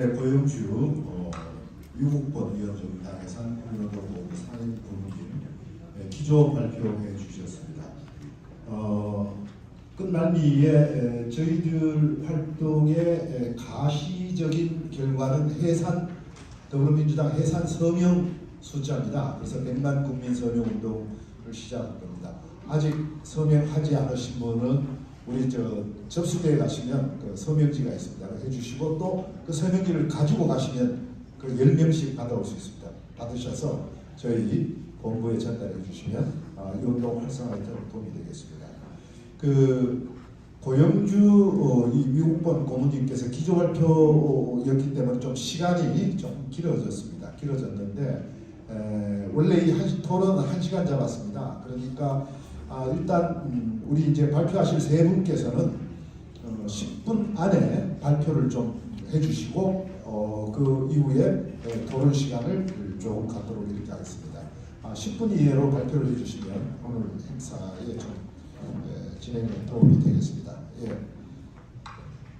네, 고영주 유국본 위원장입니다. 해산운동본부 상임본부님 기조 발표해 주셨습니다. 끝난 뒤에 저희들 활동의 가시적인 결과는 더불어민주당 해산 서명 숫자입니다. 그래서 100만 국민 서명 운동을 시작할 겁니다. 아직 서명하지 않으신 분은 우리 접수대에 가시면 그 서명지가 있습니다. 해주시고 또 그 서명지를 가지고 가시면 그 10명씩 받아올 수 있습니다. 받으셔서 저희 본부에 전달해 주시면 이 운동 활성화에 도움이 되겠습니다. 그 고영주 이 미국본 고문님께서 기조 발표였기 때문에 좀 시간이 좀 길어졌는데 원래 이 토론은 1시간 잡았습니다. 그러니까 일단 우리 이제 발표하실 세 분께서는 10분 안에 발표를 좀 해주시고 그 이후에 토론 시간을 좀 갖도록 이렇게 하겠습니다. 10분 이내로 발표를 해주시면 오늘 행사에 좀 진행에 도움이 되겠습니다. 예.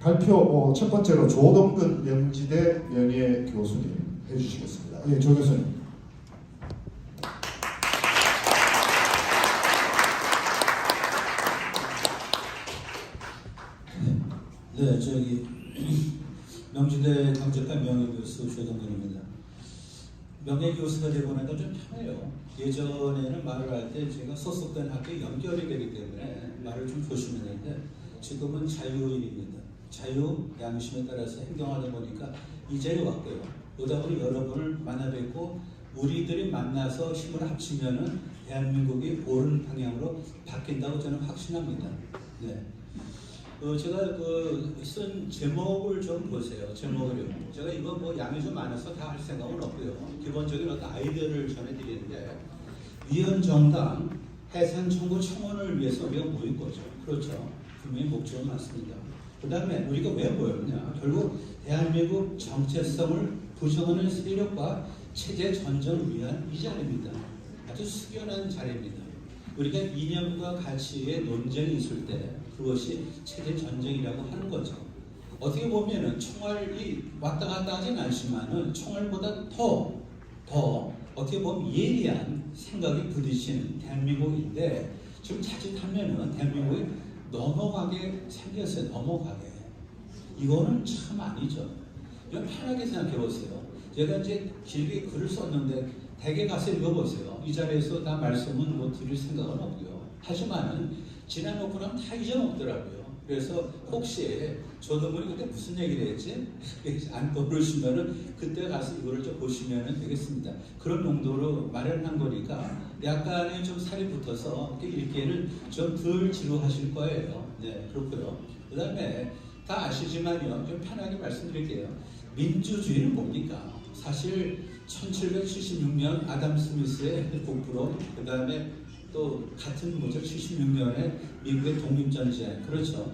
발표 첫 번째로 조동근 명지대 명예교수님 해주시겠습니다. 예, 조 교수님. 네, 명지대 경제과 명예교수 조동근입니다. 명예교수가 되고 나니까 좀 편해요. 예전에는 말을 할 때 제가 소속된 학교에 연결이 되기 때문에 말을 좀 조심했는데 지금은 자유인입니다. 자유, 양심에 따라서 행동하다 보니까 이 자리에 왔고요. 오다 보니 여러분을 만나 뵙고 우리들이 만나서 힘을 합치면은 대한민국이 옳은 방향으로 바뀐다고 저는 확신합니다. 네. 제가 쓴 제목을 좀 보세요. 제목을요. 제가 이거 뭐 양이 좀 많아서 다 할 생각은 없고요. 기본적인 어떤 아이디어를 전해드리는데 위헌정당 해산 청구 청원을 위해서 우리가 모인 거죠. 그렇죠. 분명히 목적은 맞습니다. 그 다음에 우리가 왜 모였냐. 결국 대한민국 정체성을 부정하는 세력과 체제 전쟁을 위한 이 자리입니다. 아주 숙연한 자리입니다. 우리가 이념과 가치의 논쟁이 있을 때 그것이 체제 전쟁이라고 하는 거죠. 어떻게 보면은 총알이 왔다 갔다 하진 않지만은 총알보다 더 어떻게 보면 예리한 생각이 부딪히는 대한민국인데 지금 자칫하면은 대한민국이 넘어가게 생겼어요. 넘어가게. 이거는 참 아니죠. 이건 편하게 생각해 보세요. 제가 이제 길게 글을 썼는데 대개 가서 읽어보세요. 이 자리에서 다 말씀은 뭐 드릴 생각은 없고요. 하지만은 지나놓고 나면 다 잊어먹더라고요. 그래서 혹시 조동근이 그때 무슨 얘기를 했지? 안 떠오르시면은 그때 가서 이거를 좀 보시면 되겠습니다. 그런 용도로 마련한 거니까 약간의 좀 살이 붙어서 읽기에는 좀 덜 지루하실 거예요. 네, 그렇고요. 그 다음에 다 아시지만요. 좀 편하게 말씀드릴게요. 민주주의는 뭡니까? 사실 1776년 아담 스미스의 국부로 그 다음에 또 같은 뭐죠? 76년에 미국의 독립전쟁 그렇죠.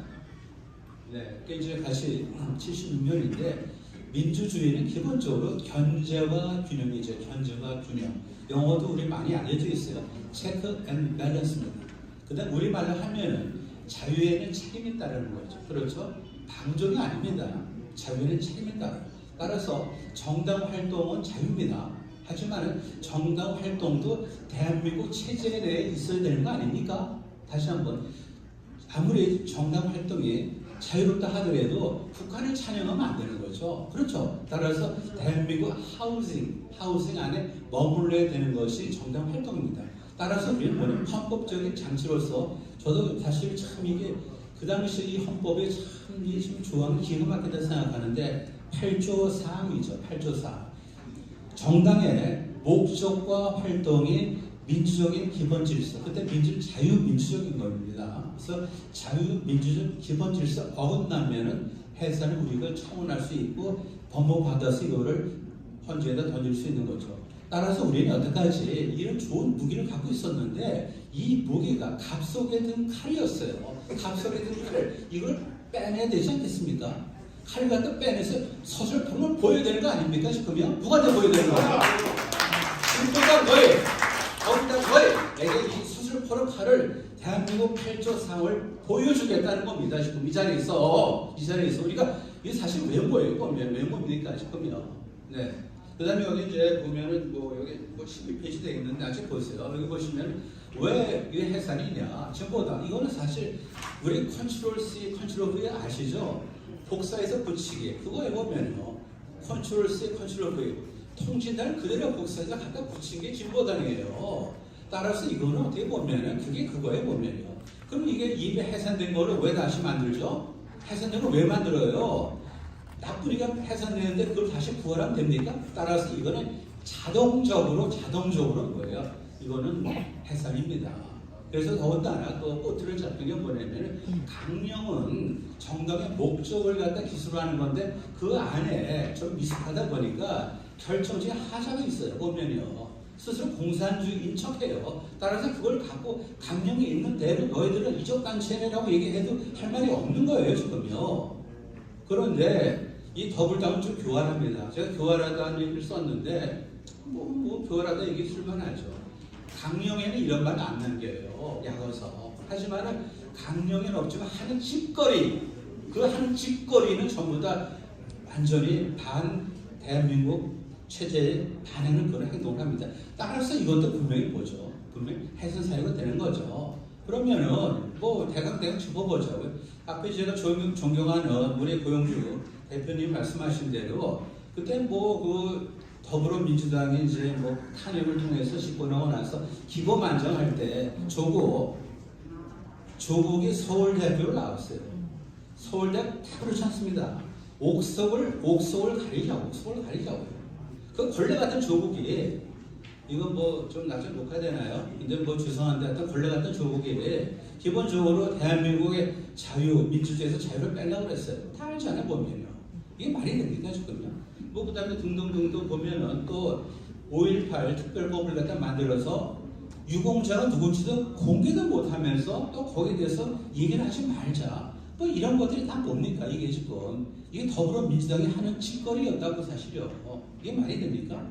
네, 그 이제 같이 76년인데 민주주의는 기본적으로 견제와 균형이죠. 견제와 균형. 영어도 우리 많이 알려져 있어요. 체크 앤 밸런스입니다. 그다음 우리말로 하면은 자유에는 책임이 따르는 거죠. 그렇죠? 방종이 아닙니다. 자유에는 책임이 따라. 따라서 정당 활동은 자유입니다. 하지만 정당 활동도 대한민국 체제 내에 있어야 되는 거 아닙니까? 다시 한번 아무리 정당 활동이 자유롭다 하더라도 북한을 찬양하면 안 되는 거죠. 그렇죠. 따라서 대한민국 하우싱 안에 머물러야 되는 것이 정당 활동입니다. 따라서 우리는 뭐냐면 헌법적인 장치로서 저도 사실 참 이게 그 당시 이 헌법에 참 이 지금 조항이 기가 막히다 생각하는데 8조 4항이죠. 8조 4. 정당의 목적과 활동이 민주적인 기본 질서. 그때 자유민주적인 겁니다. 그래서 자유민주적 기본 질서 어긋나면은 해산을 우리가 청원할 수 있고 법무받아서 이거를 헌재에다 던질 수 있는 거죠. 따라서 우리는 여태까지 이런 좋은 무기를 갖고 있었는데 이 무기가 갑 속에 든 칼이었어요. 갑 속에 든 칼. 이걸 빼내야 되지 않겠습니까? 칼을 갖다 빼내서 서술품을 보여야 되는 거 아닙니까? 지금요? 누구한테 보여야 되는 거야? 지금보다 거기다 내가 이 수술포로 칼을 대한민국 8조 상을 보여주겠다는 겁니다. 지금 이 자리에서 우리가 이게 사실 외모예요. 보면 외모입니까 싶으면. 네. 그다음에 여기 이제 보면은 뭐 여기 뭐 12페이지 되어 있는데 아직 보세요. 여기 보시면 왜 이게 해산이냐? 전보다 이거는 사실 우리 컨트롤 C, 컨트롤 V 아시죠? 복사해서 붙이기 그거에 보면요. 컨트롤 C, 컨트롤 V 통진단을 그대로 복사해서 갖다 붙인 게 진보당이에요. 따라서 이거는 어떻게 보면은 그게 그거에 보면요. 그럼 이게 이미 해산된 거를 왜 다시 만들죠? 해산된 걸 왜 만들어요? 나쁘니까 해산되는데 그걸 다시 구하라면 됩니까? 따라서 이거는 자동적으로 뭐예요? 이거는 해산입니다. 그래서 더군다나 또 꼬투리를 잡힌 게 뭐냐면 강령은 정당의 목적을 갖다 기술하는 건데 그 안에 좀 미숙하다 보니까 결정적인 하자가 있어요. 보면요. 스스로 공산주의인 척해요. 따라서 그걸 갖고 강령이 있는 대로 너희들은 이적단체라고 얘기해도 할 말이 없는 거예요. 지금요. 그런데 이 더블당은 좀 교활합니다. 제가 교활하다는 얘기를 썼는데 뭐 교활하다 얘기 쓸만하죠. 강령에는 이런 말 안 남겨요. 약어서. 하지만은 강령에는 없지만 하는 짓거리 그 하는 짓거리는 전부 다 완전히 대한민국 체제에 반하는 그런 행동을 합니다. 따라서 이것도 분명히 뭐죠? 분명히 해선 사유가 되는 거죠. 그러면은 뭐 대강 짚어보자고요. 앞에 제가 존경하는 우리 고영주 대표님 말씀하신 대로 그때 뭐 그 더불어민주당이 이제 뭐 탄핵을 통해서 집권하고 나서 기고만장할 때 조국이 서울대학교를 나왔어요. 서울대학 다 그렇지 않습니다. 옥석을 가리자고. 그 걸레 같은 조국이 이건 뭐 좀 나중에 녹화되나요? 근데 뭐 죄송한데 하여튼 걸레 같은 조국이 기본적으로 대한민국의 민주주의에서 자유를 빼려고 그랬어요. 다 알잖아요, 보면요. 이게 말이 됩니까, 지금요? 뭐 그 다음에 등등등등 보면은 또 5.18 특별법을 갖다 만들어서 유공자가 누군지도 공개도 못하면서 또 거기에 대해서 얘기를 하지 말자. 뭐 이런 것들이 다 뭡니까? 이게 지금 이게 더불어민주당이 하는 짓거리였다고 사실요. 이게 말이 됩니까?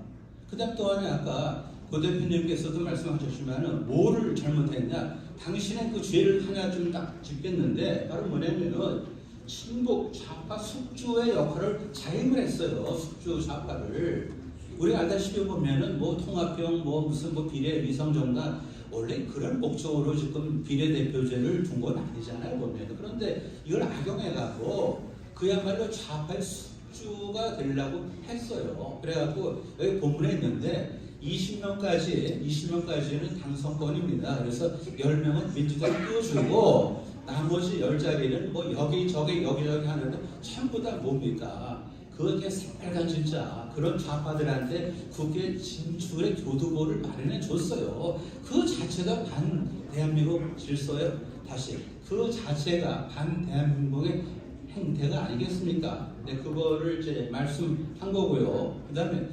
그다음 또 하나 아까 고 대표님께서도 말씀하셨지만은 뭐를 잘못했냐? 당신의 그 죄를 하나 좀 딱 짚겠는데 바로 뭐냐면은 친북 좌파 숙주의 역할을 자임을 했어요. 숙주 좌파를 우리가 알다시피 보면은 뭐 통합형 뭐 무슨 뭐 비례 위성정당 원래 그런 목적으로 지금 비례대표제를 둔 건 아니잖아요, 보면. 그런데 이걸 악용해갖고 그야말로 좌파의 숙주가 되려고 했어요. 그래갖고 여기 본문에 있는데 20명까지는 당선권입니다. 그래서 10명은 민주당 띄워주고 나머지 10자리는 뭐 여기저기 하는데 전부 다 뭡니까? 그게 새빨간 진짜 그런 좌파들한테 국회 진출의 교두보를 마련해 줬어요. 그 자체가 반 대한민국 질서예요. 다시 그 자체가 반 대한민국의 행태가 아니겠습니까? 네, 그거를 이제 말씀한 거고요. 그다음에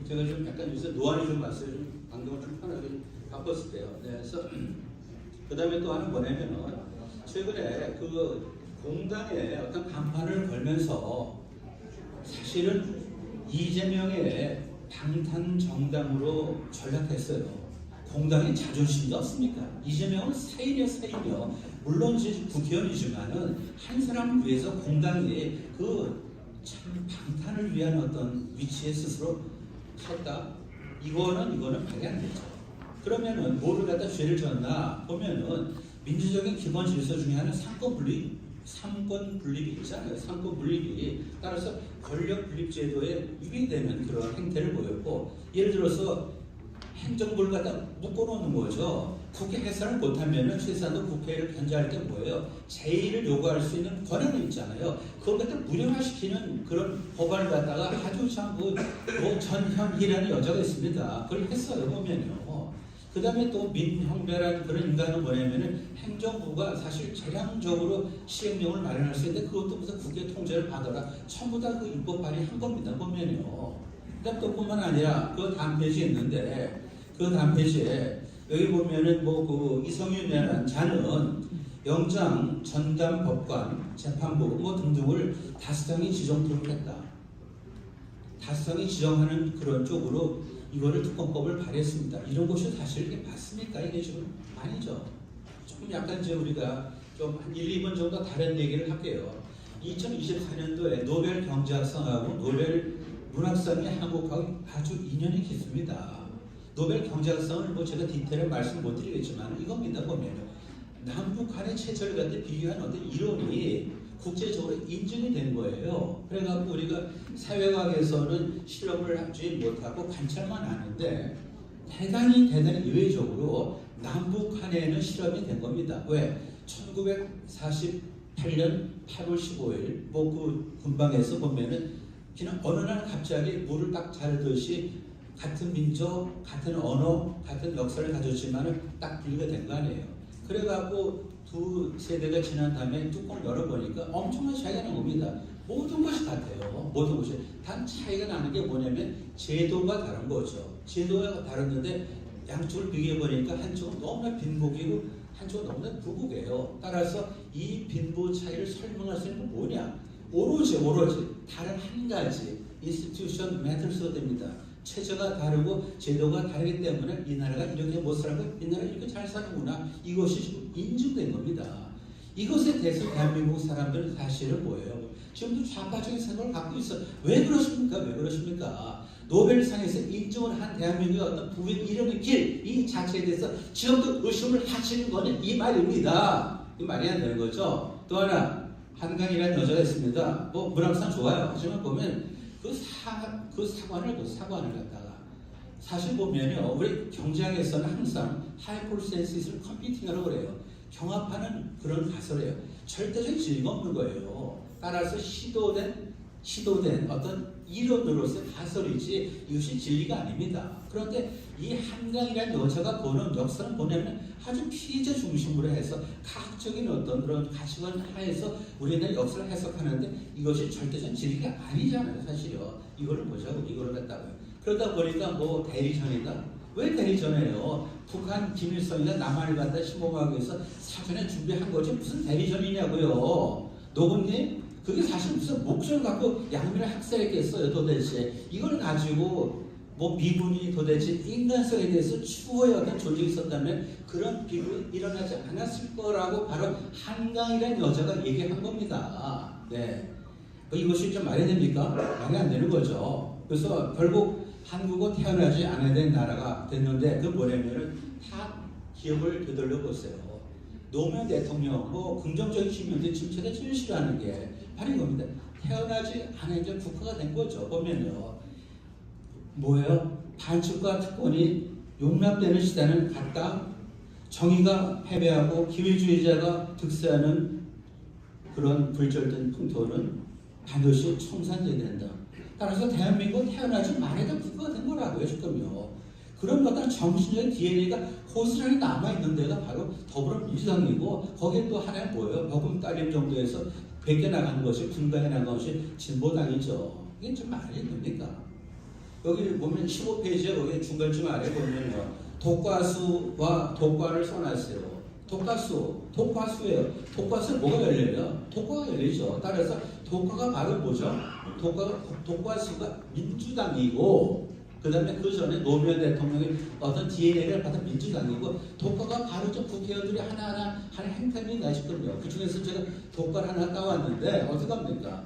제가 좀 약간 요새 노안이 좀 왔어요. 좀 방송을 좀 편하게 바꿨을 때요. 네, 그래서 그다음에 또 하나 뭐냐면은 최근에 그 공당에 어떤 간판을 걸면서 사실은 이재명의 방탄 정당으로 전락했어요. 공당에 자존심이 없습니까? 이재명은 사인이요. 물론 이제 국회의원이지만은 한 사람을 위해서 공당이 그 참 방탄을 위한 어떤 위치에 스스로 섰다. 이거는 말이 안 되죠. 그러면은 뭐를 갖다 죄를 졌나 보면은 민주적인 기본 질서 중에 하나는 삼권 분립이 있잖아요. 삼권 분립이 따라서 권력 분립 제도에 위배되는 그런 행태를 보였고 예를 들어서 행정부를 갖다 묶어놓는 거죠. 국회 해산을 못하면 최소한도 국회를 견제할 때 뭐예요? 제의를 요구할 수 있는 권한이 있잖아요. 그걸 갖다 무력화시키는 그런 법안을 갖다가 아주 참 전현희라는 여자가 있습니다. 그걸 했어요. 보면요. 그 다음에 또 민형배라는 그런 인간은 뭐냐면은 행정부가 사실 재량적으로 시행령을 마련할 수 있는데 그것도 무슨 국회 통제를 받아라. 전부 다 그 입법 발의한 겁니다. 보면요. 그다음 또 뿐만 아니라 그 다음 페이지에 있는데 그 다음 페이지에 여기 보면은 뭐 그 이성윤이라는 자는 영장, 전담 법관, 재판부 뭐 등등을 다수당이 지정토록 했다. 다수당이 지정하는 그런 쪽으로 이거를 특검법을 발의했습니다. 이런 것이 사실 이게 맞습니까? 이게 지금 아니죠. 조금 약간 이제 우리가 좀 한 1, 2번 정도 다른 얘기를 할게요. 2024년도에 노벨 경제학상하고 노벨 문학상이 한국하고 아주 인연이 깊습니다. 노벨 경제학상을 뭐 제가 디테일을 말씀 못 드리겠지만 이겁니다. 보면 남북한의 체제를 갖다 비교한 어떤 이론이 국제적으로 인증이 된 거예요. 그래갖고 우리가 사회학에서는 실험을 하지 못하고 관찰만 하는데 대단히 의외적으로 남북한에는 실험이 된 겁니다. 왜? 1948년 8월 15일 뭐 그 군방에서 보면은 그냥 어느 날 갑자기 물을 딱 자르듯이 같은 민족, 같은 언어, 같은 역사를 가졌지만은 딱 분리가 된 거 아니에요. 그래갖고 두 세대가 지난 다음에 뚜껑을 열어보니까 엄청난 차이가 난 겁니다. 모든 것이 같아요. 모든 것이. 단 차이가 나는 게 뭐냐면 제도가 다른 거죠. 제도가 다른데 양쪽을 비교해보니까 한쪽은 너무나 빈복이고 한쪽은 너무나 부국이에요. 따라서 이 빈부 차이를 설명할 수 있는 건 뭐냐? 오로지 다른 한 가지 인스티튜션 매트리스가 됩니다. 체제가 다르고 제도가 다르기 때문에 이 나라가 이렇게 못 살고 이 나라가 이렇게 잘 사는구나. 이것이 지금 인증된 겁니다. 이것에 대해서 대한민국 사람들은 사실은 뭐예요? 지금도 좌파적인 생각을 갖고 있어. 왜 그러십니까? 왜 그러십니까? 노벨상에서 인정을 한 대한민국의 어떤 부의 이름의 길, 이 자체에 대해서 지금도 의심을 하시는 거는 이 말입니다. 이 말이 안 되는 거죠. 또 하나, 한강이라는 여자가 있습니다. 뭐 문학상 좋아요. 하지만 보면 그 사관을 갖다가 사실 보면요, 우리 경제학에서는 항상 하이폴센시스를 컴퓨팅하라고 그래요. 경합하는 그런 가설이에요. 절대적 진리가 없는 거예요. 따라서 시도된 어떤 이론으로서 가설이지 이것이 진리가 아닙니다. 그런데 이 한강이라는 여자가 보는 역사는 뭐냐면 아주 피해자 중심으로 해서 과학적인 어떤 그런 가치관 하에서 우리는 역사를 해석하는데 이것이 절대적 진리가 아니잖아요. 사실요. 이거를 보자고 이거를 갖다가요. 그러다 보니까 뭐 대리전이다. 왜 대리전이에요? 북한 김일성이가 남한을 갖다 침범하기 위해서 사전에 준비한 거지 무슨 대리전이냐고요. 노부님 그게 사실 무슨 목적을 갖고 양민을 학살했겠어요 도대체. 이걸 가지고 뭐 미군이 도대체 인간성에 대해서 추후에 어떤 조직이 있었다면 그런 비극이 일어나지 않았을 거라고 바로 한강이라는 여자가 얘기한 겁니다. 네. 이것이 좀 말이 됩니까? 말이 안 되는 거죠. 그래서 결국 한국은 태어나지 않아야 된 나라가 됐는데 그 뭐냐면은 다 기억을 되돌려 보세요. 노무현 대통령 뭐 긍정적인 시민들 지금 제가 제일 싫어하는 게 바로 이겁니다. 태어나지 않아야 된 국가가 된 거죠. 보면요. 뭐예요? 반칙과 특권이 용납되는 시대는 갔다. 정의가 패배하고 기회주의자가 득세하는 그런 불절된 풍토는 반드시 청산돼야 된다. 따라서 대한민국은 태어나지 말아야 될 국가가 된 거라고요. 지금요. 그런 어떤 정신적인 DNA가 고스란히 남아있는 데가 바로 더불어민주당이고 거기에 또 하나는 뭐예요? 버금가림 정도에서 베껴나가는 것이 분가해나가는 것이 진보당이죠. 이게 좀 말이 됩니까? 여기 보면 15페이지에 거기 중간쯤 아래 보면요. 독과수와 독과를 써놨어요. 독과수예요. 독과수는 뭐가 열려요? 독과가 열리죠. 따라서 독과가 바로 뭐죠? 독과수가 민주당이고 그 다음에 그 전에 노무현 대통령의 어떤 DNA를 받은 민주당이고 독과가 바로 저 국회의원들이 하나하나 하는 행태입니다. 지금요. 그 중에서 제가 독과를 하나 따왔는데 어떻게 합니까?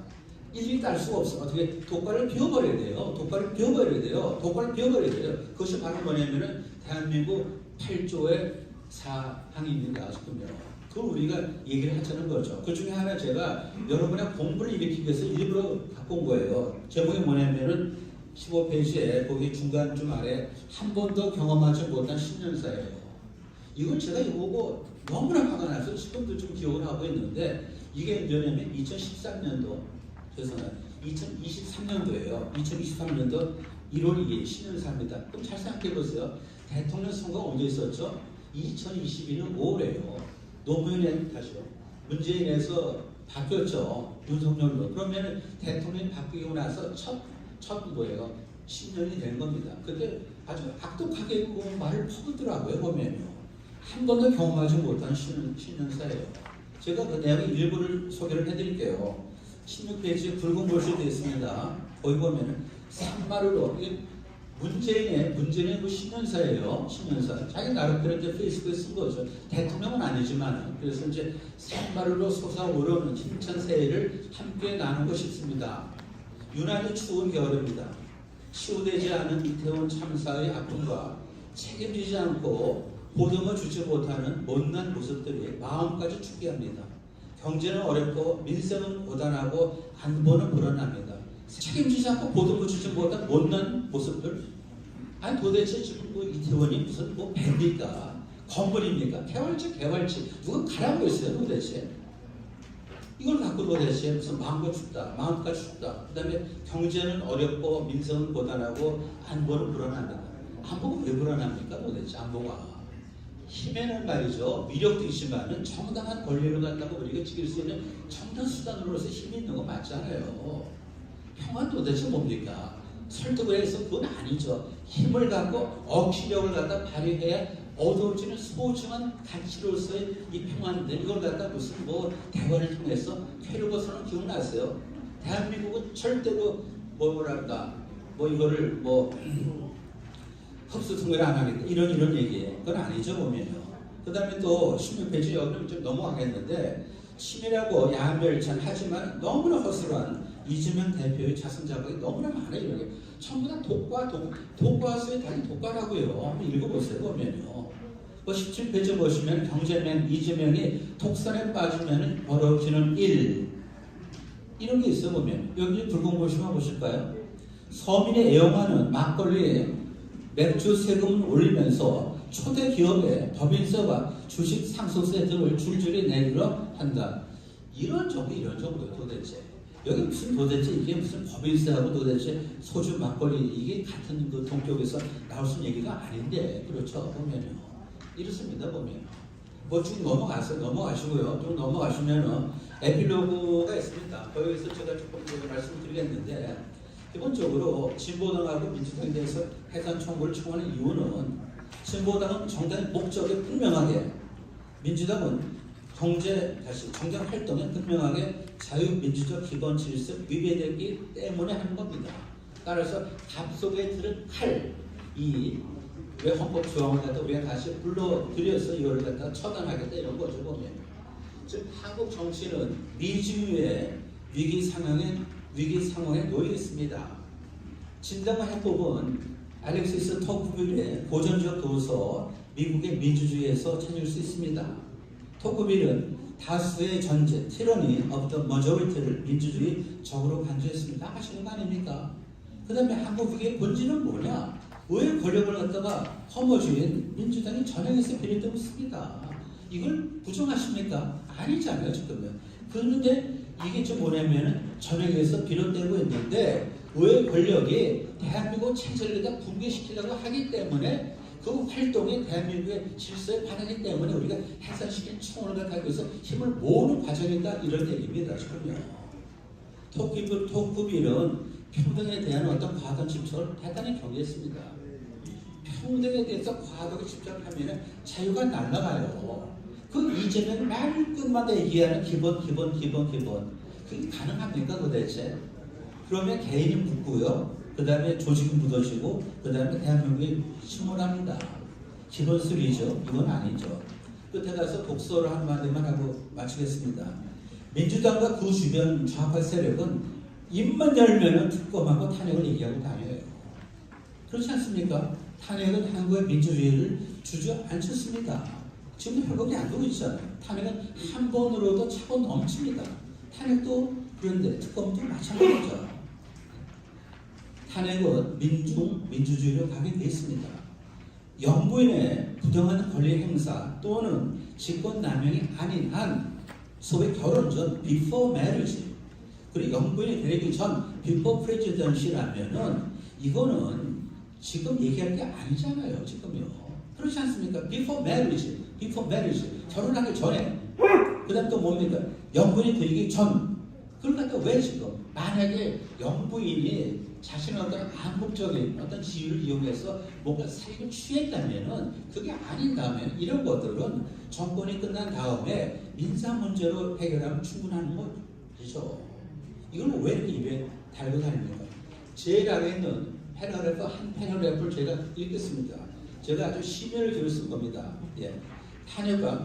일일이 딸 수가 없어. 어떻게 독과를 비워버려야 돼요. 독과를 비워버려야 돼요. 그것이 바로 뭐냐면은 대한민국 8조의 사항입니다. 지금요. 그걸 우리가 얘기를 하자는 거죠. 그 중에 하나 제가 여러분의 공부를 일으키기 위해서 일부러 갖고 온 거예요. 제목이 뭐냐면은 15페이지에 거기 중간쯤 아래 한 번도 경험하지 못한 10년사예요. 이걸 제가 이거 보고 너무나 화가 나서 지금도 좀 기억을 하고 있는데 이게 뭐냐면 2013년도 죄송해요. 2023년도예요. 2023년도 1월 2일 10년사입니다. 그럼 잘 생각해 보세요. 대통령 선거가 언제 있었죠? 2022년 5월에요. 노무현이 다시요. 문재인에서 바뀌었죠. 윤석열로. 그러면 대통령이 바뀌고 나서 첫 뭐예요? 10년이 된 겁니다. 그때 아주 악독하게 말을 퍼붓더라고요. 보면요. 한 번도 경험하지 못한 10년사예요. 제가 그 내용의 일부를 소개를 해드릴게요. 16페이지에 붉은 글씨 되어 있습니다. 거기 보면은 산마루로 문재인의 그 신년사예요. 신년사. 자기 나름대로 이제 페이스북에 쓴 거죠. 대통령은 아니지만. 그래서 이제 산마루로 솟아오르는 힘찬 새해를 함께 나누고 싶습니다. 유난히 추운 겨울입니다. 치유되지 않은 이태원 참사의 아픔과 책임지지 않고 보듬어 주지 못하는 못난 모습들이 마음까지 춥게 합니다. 경제는 어렵고 민생은 고단하고 안보는 불안합니다. 책임지지 않고 보듬어 주지 못한 못난 모습들. 아니 도대체 지금 뭐 이태원이 무슨 뭐 배입니까? 건물입니까? 개활지 누가 가라고 했어요 도대체? 이걸 갖고 도대체 무슨 마음과 춥다, 마음까지 춥다. 그 다음에 경제는 어렵고 민생은 고단하고 안보는 불안합니다. 안보가 왜 불안합니까 도대체? 안보가 힘에는 말이죠. 위력도 있지만은 정당한 권리를 갖다가 우리가 지킬 수 있는 정당 수단으로서 힘이 있는 거 맞잖아요. 평화는 도대체 뭡니까? 설득을 해서 그건 아니죠. 힘을 갖고 억지력을 갖다 발휘해야 얻어지는 소중한 가치로서의 이 평화인데 이걸 갖다 무슨 뭐 대화를 통해서 쾌류고서는 기억나세요? 대한민국은 절대로 뭐랄까 뭐 이거를 뭐 흡수 통일을 안 하겠다 이런 얘기예요. 그건 아니죠 보면요. 그 다음에 또 16페이지 여기는 좀 넘어가겠는데 친일하고 야멸찬 하지만 너무나 허술한 이재명 대표의 자선 자극이 너무나 많아요. 이렇게 전부 다 독과수의 달인 독과라고요. 한번 읽어보세요 보면요. 17페이지 보시면 경제맨 이재명이 독선에 빠지면 벌어지는 일 이런 게 있어 보면 여기 붉은 보시면 보실까요? 서민의 애용하는 막걸리에 맥주 세금을 올리면서 초대 기업의 법인세와 주식 상속세 등을 줄줄이 내리려 한다. 이런 정도 도대체. 여기 무슨 도대체 이게 무슨 법인세하고 도대체 소주 막걸리 이게 같은 그 동격에서 나올 수 있는 얘기가 아닌데 그렇죠 보면요. 이렇습니다 보면. 뭐 쭉 넘어가시고요. 좀 넘어가시면은 에필로그가 있습니다. 거기서 제가 조금 더 말씀드리겠는데 기본적으로 진보당하고 민주당에 대해서 해산 청구를 청하는 이유는 진보당은 정당의 목적에 분명하게 민주당은 정당 활동에 분명하게 자유민주적 기본 질서 위배되기 때문에 하는 겁니다. 따라서 답 속에 들은 왜 헌법 조항을 갖다 우리가 다시 불러들여서 이걸 갖다 처단하겠다 이런 거죠 보면. 즉 한국 정치는 미주의 위기 상황에 놓여 있습니다. 진단과 해법은 알렉시스 토크빌의 고전적 도서 미국의 민주주의에서 찾을 수 있습니다. 토크빌은 다수의 전제, 티러니 of the majority를 민주주의적으로 간주했습니다. 하시는 거 아닙니까? 그 다음에 한국의 본질은 뭐냐? 왜 권력을 갖다가 허무주의인 민주당이 전형에서 비롯되고 있습니다. 이걸 부정하십니까? 아니잖아요 지금은. 그런데 이게 좀 뭐냐면 전형에서 비롯되고 있는데 왜 권력이 대한민국 체제를 붕괴시키려고 하기 때문에 그 활동이 대한민국의 질서에 반하기 때문에 우리가 해산시킨 청원을 갖기 위해서 힘을 모으는 과정이다 이런 얘기입니다 지금요. 토크빌은 평등에 대한 어떤 과도한 집착을 대단히 경계했습니다. 평등에 대해서 과도하게 집착하면 자유가 날아가요. 그 이재명 말끝마다 얘기하는 기본 그게 가능합니까 도대체? 그러면 개인이 묻고요. 그 다음에 조직이 묻어지고 그 다음에 대한민국이 침몰합니다. 기본 수리죠. 이건 아니죠. 끝에 가서 독서를 한마디만 하고 마치겠습니다. 민주당과 그 주변 좌파 세력은 입만 열면 특검하고 탄핵을 얘기하고 다녀요. 그렇지 않습니까? 탄핵은 한국의 민주주의를 주저앉혔습니다. 지금 회복이 안 되고 있잖아요. 탄핵은 한 번으로도 차고 넘칩니다. 탄핵도 그런데 특검도 마찬가지죠. 탄핵은 민주주의로 가게 되어 있습니다. 영부인의 부당한 권리 행사 또는 직권 남용이 아닌 한 소위 결혼 전 before marriage 그리고 영부인이 되기 전 before presidency라면은 이거는 지금 얘기할 게 아니잖아요. 지금요. 그렇지 않습니까? before marriage 결혼하기 전에 그 다음 또 뭡니까? 영부인이 되기 전 그걸 갖다 왜 지금 만약에 영부인이 자신의 어떤 암묵적인 어떤 지위를 이용해서 뭔가 사기를 취했다면은 그게 아닌다면 이런 것들은 정권이 끝난 다음에 민사 문제로 해결하면 충분한 거죠. 이걸 왜 이렇게 입에 달고 다닙니까? 제일 아래 있는 패러그래프 한 패러그래프를 제가 읽겠습니다. 제가 아주 심혈을 기울여 쓴 겁니다. 예. 탄핵과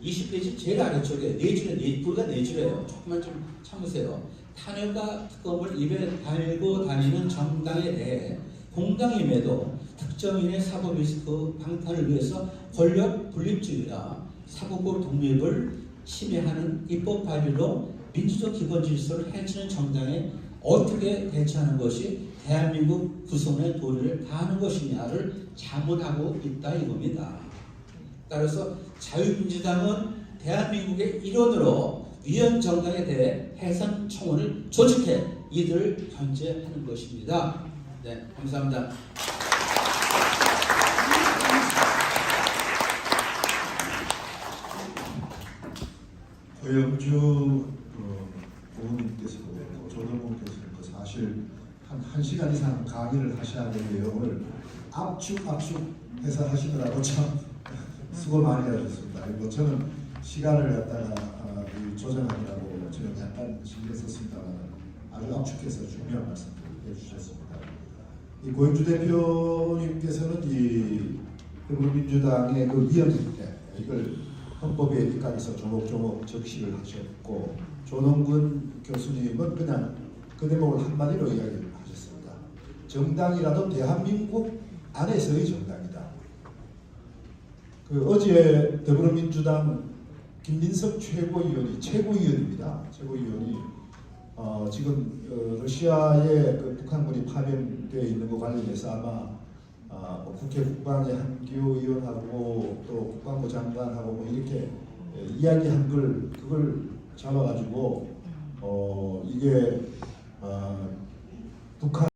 20페이지 제일 아래쪽에 네 줄에 불과 네 줄이에요. 조금만 좀 참으세요. 탄핵과 특검을 입에 달고 다니는 정당에 대해 공당임에도 특정인의 사법 리스크 방탄을 위해서 권력 분립주의나 사법부 독립을 침해하는 입법 발의로 민주적 기본 질서를 해치는 정당에 어떻게 대처하는 것이 대한민국 구성의 도리를 다하는 것이냐를 자문하고 있다 이겁니다. 따라서 자유민주당은 대한민국의 일원으로 위헌 정당에 대해 해산 청원을 조직해 이들을 견제하는 것입니다. 네, 감사합니다. 고영주 의원님께서도 조정원께서도 사실 한 시간 이상 강의를 하셔야 될 내용을 압축해서 하시느라고 참 수고 많이 하셨습니다. 뭐 저는 시간을 갖다가 조정하느라고 저는 약간 신경 썼습니다만 아주 압축해서 중요한 말씀을 해주셨습니다. 이 고영주 대표님께서는 이 더불어민주당의 그 위원회 이걸 헌법에 에티카에서 조목조목 적시를 하셨고 조동근 교수님은 그냥 그 대목을 한마디로 이야기를 하셨습니다. 정당이라도 대한민국 안에서의 정당이다. 그 어제 더불어민주당 김민석 최고위원입니다. 최고위원이 지금 러시아에 그 북한군이 파병되어 있는 것 관련해서 아마 국회 국방의 한기호 의원하고 또 국방부 장관하고 뭐 이렇게 이야기한 그걸 잡아가지고 이게 북한